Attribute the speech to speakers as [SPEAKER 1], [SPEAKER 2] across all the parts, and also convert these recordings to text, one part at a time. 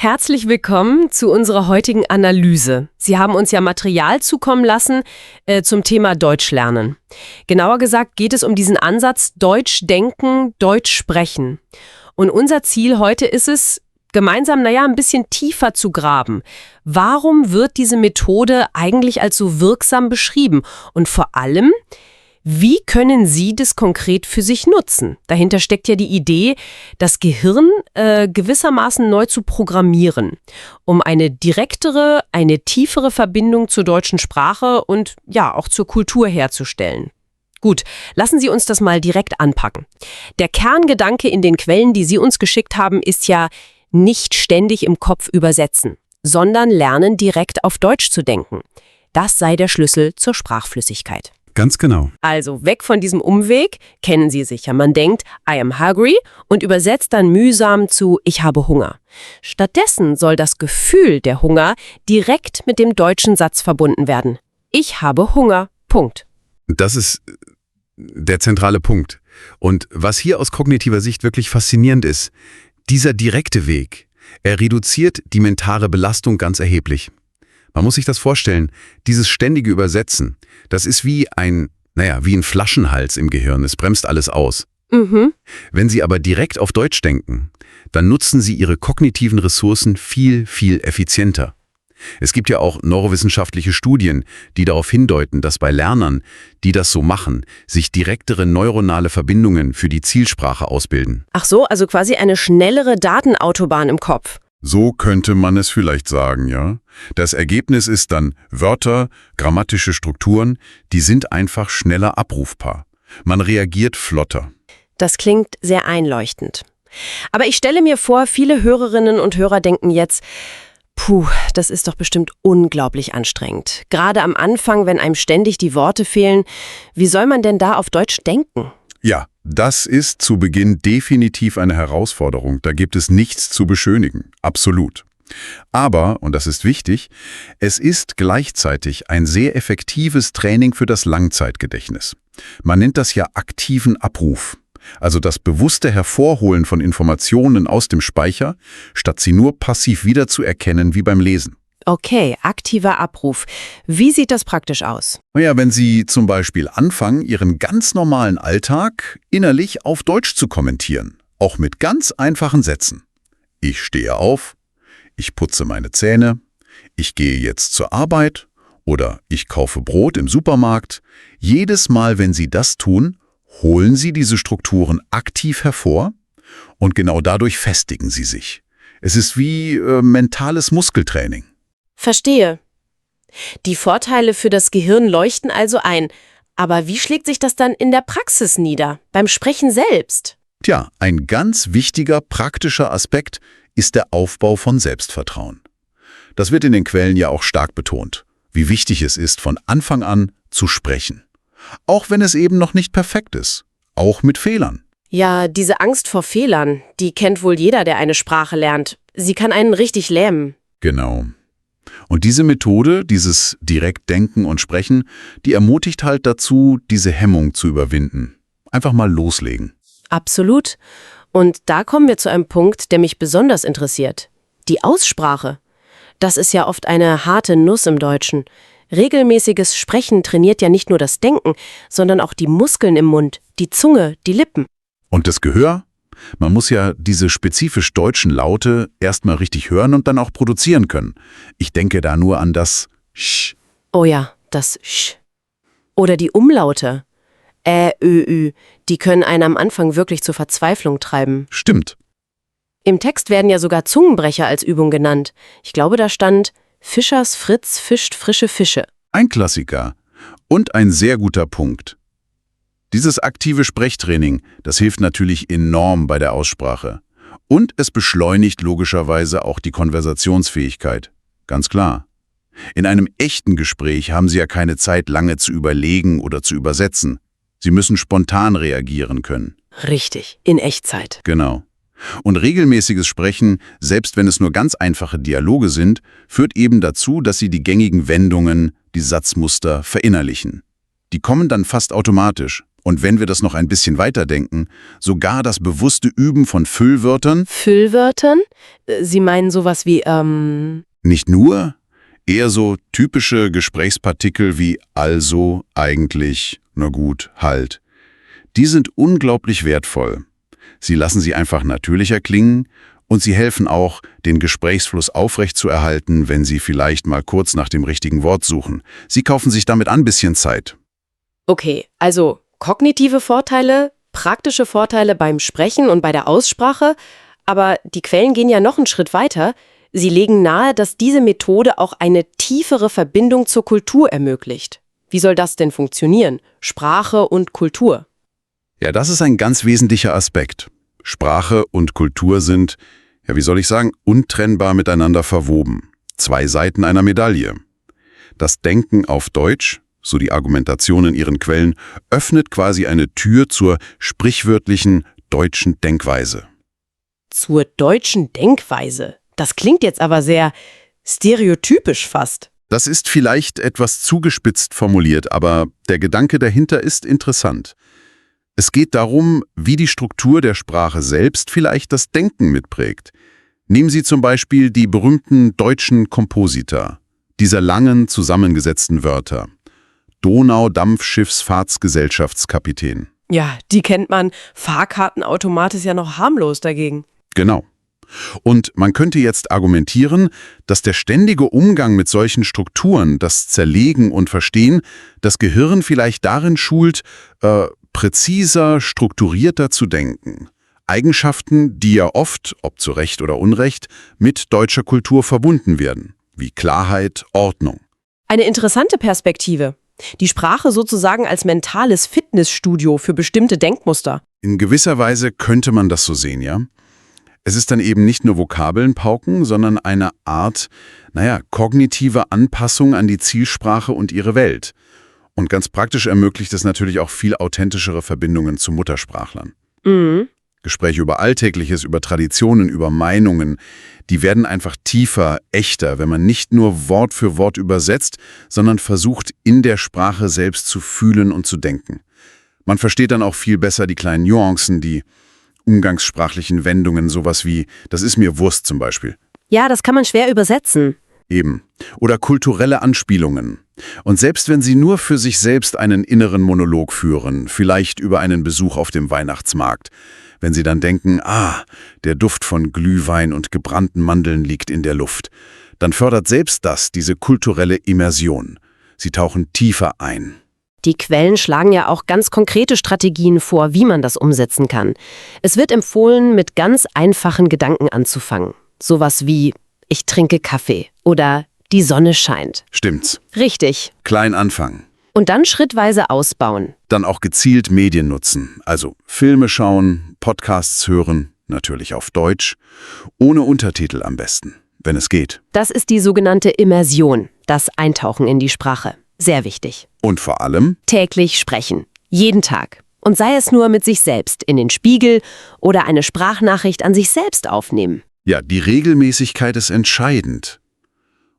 [SPEAKER 1] Herzlich willkommen zu unserer heutigen Analyse. Sie haben uns ja Material zukommen lassen zum Thema Deutsch lernen. Genauer gesagt geht es um diesen Ansatz Deutsch denken, Deutsch sprechen. Und unser Ziel heute ist es, gemeinsam, ein bisschen tiefer zu graben. Warum wird diese Methode eigentlich als so wirksam beschrieben? Und vor allem, wie können Sie das konkret für sich nutzen? Dahinter steckt ja die Idee, das Gehirn gewissermaßen neu zu programmieren, um eine direktere, eine tiefere Verbindung zur deutschen Sprache und ja auch zur Kultur herzustellen. Gut, lassen Sie uns das mal direkt anpacken. Der Kerngedanke in den Quellen, die Sie uns geschickt haben, ist ja nicht ständig im Kopf übersetzen, sondern lernen, direkt auf Deutsch zu denken. Das sei der Schlüssel zur Sprachflüssigkeit.
[SPEAKER 2] Ganz genau.
[SPEAKER 1] Also weg von diesem Umweg, kennen Sie sicher. Man denkt, I am hungry und übersetzt dann mühsam zu ich habe Hunger. Stattdessen soll das Gefühl der Hunger direkt mit dem deutschen Satz verbunden werden. Ich habe Hunger. Punkt.
[SPEAKER 2] Das ist der zentrale Punkt. Und was hier aus kognitiver Sicht wirklich faszinierend ist, dieser direkte Weg, er reduziert die mentale Belastung ganz erheblich. Man muss sich das vorstellen, dieses ständige Übersetzen, das ist wie ein Flaschenhals im Gehirn, es bremst alles aus. Wenn Sie aber direkt auf Deutsch denken, dann nutzen Sie Ihre kognitiven Ressourcen viel, viel effizienter. Es gibt ja auch neurowissenschaftliche Studien, die darauf hindeuten, dass bei Lernern, die das so machen, sich direktere neuronale Verbindungen für die Zielsprache ausbilden.
[SPEAKER 1] Ach so, also quasi eine schnellere Datenautobahn im Kopf.
[SPEAKER 2] So könnte man es vielleicht sagen, ja. Das Ergebnis ist dann Wörter, grammatische Strukturen, die sind einfach schneller abrufbar. Man reagiert flotter.
[SPEAKER 1] Das klingt sehr einleuchtend. Aber ich stelle mir vor, viele Hörerinnen und Hörer denken jetzt, das ist doch bestimmt unglaublich anstrengend. Gerade am Anfang, wenn einem ständig die Worte fehlen, wie soll man denn da auf Deutsch denken?
[SPEAKER 2] Ja, das ist zu Beginn definitiv eine Herausforderung. Da gibt es nichts zu beschönigen. Absolut. Aber, und das ist wichtig, es ist gleichzeitig ein sehr effektives Training für das Langzeitgedächtnis. Man nennt das ja aktiven Abruf. Also das bewusste Hervorholen von Informationen aus dem Speicher, statt sie nur passiv wiederzuerkennen wie beim Lesen.
[SPEAKER 1] Okay, aktiver Abruf. Wie sieht das praktisch aus?
[SPEAKER 2] Wenn Sie zum Beispiel anfangen, Ihren ganz normalen Alltag innerlich auf Deutsch zu kommentieren, auch mit ganz einfachen Sätzen. Ich stehe auf, ich putze meine Zähne, ich gehe jetzt zur Arbeit oder ich kaufe Brot im Supermarkt. Jedes Mal, wenn Sie das tun, holen Sie diese Strukturen aktiv hervor und genau dadurch festigen sie sich. Es ist wie mentales Muskeltraining.
[SPEAKER 1] Verstehe. Die Vorteile für das Gehirn leuchten also ein. Aber wie schlägt sich das dann in der Praxis nieder, beim Sprechen selbst?
[SPEAKER 2] Tja, ein ganz wichtiger praktischer Aspekt ist der Aufbau von Selbstvertrauen. Das wird in den Quellen ja auch stark betont, wie wichtig es ist, von Anfang an zu sprechen. Auch wenn es eben noch nicht perfekt ist, auch mit Fehlern.
[SPEAKER 1] Ja, diese Angst vor Fehlern, die kennt wohl jeder, der eine Sprache lernt. Sie kann einen richtig lähmen.
[SPEAKER 2] Genau. Und diese Methode, dieses Direktdenken und Sprechen, die ermutigt halt dazu, diese Hemmung zu überwinden. Einfach mal loslegen.
[SPEAKER 1] Absolut. Und da kommen wir zu einem Punkt, der mich besonders interessiert. Die Aussprache. Das ist ja oft eine harte Nuss im Deutschen. Regelmäßiges Sprechen trainiert ja nicht nur das Denken, sondern auch die Muskeln im Mund, die Zunge, die Lippen.
[SPEAKER 2] Und das Gehör? Man muss ja diese spezifisch deutschen Laute erstmal richtig hören und dann auch produzieren können. Ich denke da nur an das Sch.
[SPEAKER 1] Oh ja, das Sch. Oder die Umlaute. Ü, die können einen am Anfang wirklich zur Verzweiflung treiben.
[SPEAKER 2] Stimmt.
[SPEAKER 1] Im Text werden ja sogar Zungenbrecher als Übung genannt. Ich glaube, da stand Fischers Fritz fischt frische Fische.
[SPEAKER 2] Ein Klassiker. Und ein sehr guter Punkt. Dieses aktive Sprechtraining, das hilft natürlich enorm bei der Aussprache. Und es beschleunigt logischerweise auch die Konversationsfähigkeit. Ganz klar. In einem echten Gespräch haben Sie ja keine Zeit, lange zu überlegen oder zu übersetzen. Sie müssen spontan reagieren können.
[SPEAKER 1] Richtig, in Echtzeit.
[SPEAKER 2] Genau. Und regelmäßiges Sprechen, selbst wenn es nur ganz einfache Dialoge sind, führt eben dazu, dass Sie die gängigen Wendungen, die Satzmuster verinnerlichen. Die kommen dann fast automatisch. Und wenn wir das noch ein bisschen weiterdenken, sogar das bewusste Üben von Füllwörtern.
[SPEAKER 1] Füllwörtern? Sie meinen sowas wie,
[SPEAKER 2] Nicht nur, eher so typische Gesprächspartikel wie also, eigentlich, na gut, halt. Die sind unglaublich wertvoll. Sie lassen sie einfach natürlicher klingen und sie helfen auch, den Gesprächsfluss aufrechtzuerhalten, wenn Sie vielleicht mal kurz nach dem richtigen Wort suchen. Sie kaufen sich damit ein bisschen Zeit.
[SPEAKER 1] Okay, also kognitive Vorteile, praktische Vorteile beim Sprechen und bei der Aussprache, aber die Quellen gehen ja noch einen Schritt weiter. Sie legen nahe, dass diese Methode auch eine tiefere Verbindung zur Kultur ermöglicht. Wie soll das denn funktionieren? Sprache und Kultur.
[SPEAKER 2] Ja, das ist ein ganz wesentlicher Aspekt. Sprache und Kultur sind, ja, wie soll ich sagen, untrennbar miteinander verwoben. Zwei Seiten einer Medaille. Das Denken auf Deutsch, so die Argumentation in ihren Quellen, öffnet quasi eine Tür zur sprichwörtlichen deutschen Denkweise.
[SPEAKER 1] Zur deutschen Denkweise. Das klingt jetzt aber sehr stereotypisch fast.
[SPEAKER 2] Das ist vielleicht etwas zugespitzt formuliert, aber der Gedanke dahinter ist interessant. Es geht darum, wie die Struktur der Sprache selbst vielleicht das Denken mitprägt. Nehmen Sie zum Beispiel die berühmten deutschen Komposita, diese langen zusammengesetzten Wörter. Donau-Dampfschiffsfahrtsgesellschaftskapitän.
[SPEAKER 1] Ja, die kennt man. Fahrkartenautomat ist ja noch harmlos dagegen.
[SPEAKER 2] Genau. Und man könnte jetzt argumentieren, dass der ständige Umgang mit solchen Strukturen, das Zerlegen und Verstehen, das Gehirn vielleicht darin schult, präziser, strukturierter zu denken. Eigenschaften, die ja oft, ob zu Recht oder Unrecht, mit deutscher Kultur verbunden werden, wie Klarheit, Ordnung.
[SPEAKER 1] Eine interessante Perspektive. Die Sprache sozusagen als mentales Fitnessstudio für bestimmte Denkmuster.
[SPEAKER 2] In gewisser Weise könnte man das so sehen, ja? Es ist dann eben nicht nur Vokabeln pauken, sondern eine Art, kognitive Anpassung an die Zielsprache und ihre Welt. Und ganz praktisch ermöglicht es natürlich auch viel authentischere Verbindungen zu Muttersprachlern.
[SPEAKER 1] Mhm.
[SPEAKER 2] Gespräche über Alltägliches, über Traditionen, über Meinungen, die werden einfach tiefer, echter, wenn man nicht nur Wort für Wort übersetzt, sondern versucht, in der Sprache selbst zu fühlen und zu denken. Man versteht dann auch viel besser die kleinen Nuancen, die umgangssprachlichen Wendungen, sowas wie „das ist mir Wurst" zum Beispiel.
[SPEAKER 1] Ja, das kann man schwer übersetzen.
[SPEAKER 2] Eben. Oder kulturelle Anspielungen. Und selbst wenn Sie nur für sich selbst einen inneren Monolog führen, vielleicht über einen Besuch auf dem Weihnachtsmarkt, wenn Sie dann denken, der Duft von Glühwein und gebrannten Mandeln liegt in der Luft, dann fördert selbst das diese kulturelle Immersion. Sie tauchen tiefer ein.
[SPEAKER 1] Die Quellen schlagen ja auch ganz konkrete Strategien vor, wie man das umsetzen kann. Es wird empfohlen, mit ganz einfachen Gedanken anzufangen. Sowas wie „Ich trinke Kaffee" oder „Die Sonne scheint".
[SPEAKER 2] Stimmt's.
[SPEAKER 1] Richtig.
[SPEAKER 2] Klein anfangen.
[SPEAKER 1] Und dann schrittweise ausbauen.
[SPEAKER 2] Dann auch gezielt Medien nutzen, also Filme schauen, Podcasts hören, natürlich auf Deutsch, ohne Untertitel am besten, wenn es geht.
[SPEAKER 1] Das ist die sogenannte Immersion, das Eintauchen in die Sprache. Sehr wichtig.
[SPEAKER 2] Und vor allem
[SPEAKER 1] Täglich sprechen. Jeden Tag. Und sei es nur mit sich selbst in den Spiegel oder eine Sprachnachricht an sich selbst aufnehmen.
[SPEAKER 2] ja, die Regelmäßigkeit ist entscheidend.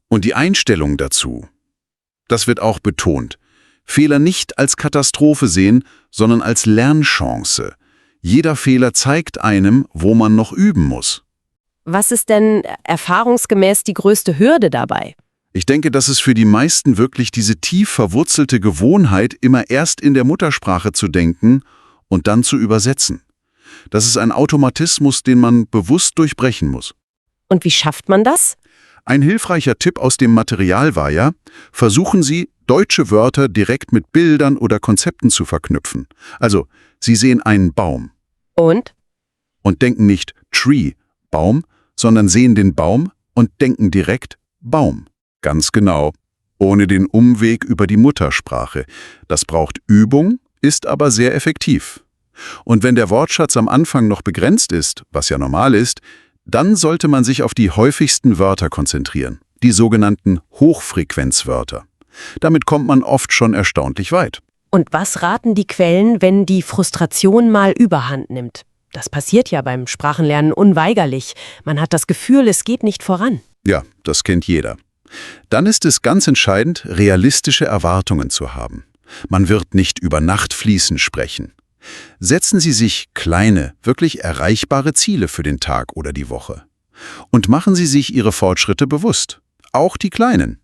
[SPEAKER 2] Und die Einstellung dazu, das wird auch betont. Fehler nicht als Katastrophe sehen, sondern als Lernchance. Jeder Fehler zeigt einem, wo man noch üben muss.
[SPEAKER 1] Was ist denn erfahrungsgemäß die größte Hürde dabei?
[SPEAKER 2] Ich denke, dass es für die meisten wirklich diese tief verwurzelte Gewohnheit, immer erst in der Muttersprache zu denken und dann zu übersetzen. Das ist ein Automatismus, den man bewusst durchbrechen muss.
[SPEAKER 1] Und wie schafft man das?
[SPEAKER 2] Ein hilfreicher Tipp aus dem Material war ja, versuchen Sie, deutsche Wörter direkt mit Bildern oder Konzepten zu verknüpfen. Also, Sie sehen einen Baum.
[SPEAKER 1] Und
[SPEAKER 2] denken nicht Tree, Baum, sondern sehen den Baum und denken direkt Baum. Ganz genau, ohne den Umweg über die Muttersprache. Das braucht Übung, ist aber sehr effektiv. Und wenn der Wortschatz am Anfang noch begrenzt ist, was ja normal ist, dann sollte man sich auf die häufigsten Wörter konzentrieren, die sogenannten Hochfrequenzwörter. Damit kommt man oft schon erstaunlich weit.
[SPEAKER 1] Und was raten die Quellen, wenn die Frustration mal Überhand nimmt? Das passiert ja beim Sprachenlernen unweigerlich. Man hat das Gefühl, es geht nicht voran.
[SPEAKER 2] Ja, das kennt jeder. Dann ist es ganz entscheidend, realistische Erwartungen zu haben. Man wird nicht über Nacht fließend sprechen. Setzen Sie sich kleine, wirklich erreichbare Ziele für den Tag oder die Woche. Und machen Sie sich Ihre Fortschritte bewusst. Auch die kleinen.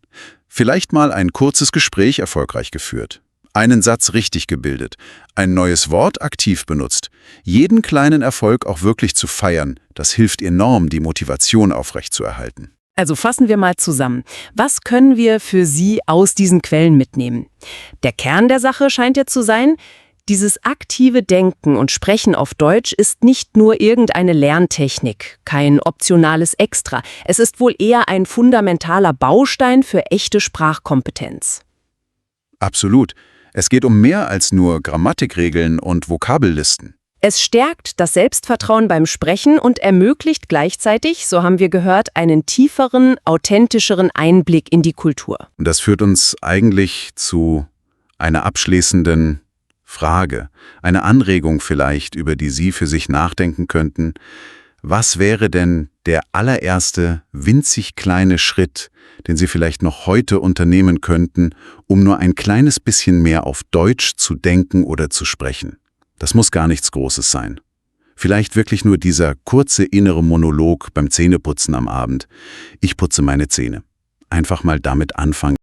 [SPEAKER 2] Vielleicht mal ein kurzes Gespräch erfolgreich geführt. Einen Satz richtig gebildet. Ein neues Wort aktiv benutzt. Jeden kleinen Erfolg auch wirklich zu feiern, das hilft enorm, die Motivation aufrechtzuerhalten.
[SPEAKER 1] Also fassen wir mal zusammen. Was können wir für Sie aus diesen Quellen mitnehmen? Der Kern der Sache scheint ja zu sein, dieses aktive Denken und Sprechen auf Deutsch ist nicht nur irgendeine Lerntechnik, kein optionales Extra. Es ist wohl eher ein fundamentaler Baustein für echte Sprachkompetenz.
[SPEAKER 2] Absolut. Es geht um mehr als nur Grammatikregeln und Vokabellisten.
[SPEAKER 1] Es stärkt das Selbstvertrauen beim Sprechen und ermöglicht gleichzeitig, so haben wir gehört, einen tieferen, authentischeren Einblick in die Kultur.
[SPEAKER 2] Und das führt uns eigentlich zu einer abschließenden Frage, eine Anregung vielleicht, über die Sie für sich nachdenken könnten. Was wäre denn der allererste, winzig kleine Schritt, den Sie vielleicht noch heute unternehmen könnten, um nur ein kleines bisschen mehr auf Deutsch zu denken oder zu sprechen? Das muss gar nichts Großes sein. Vielleicht wirklich nur dieser kurze innere Monolog beim Zähneputzen am Abend. Ich putze meine Zähne. Einfach mal damit anfangen.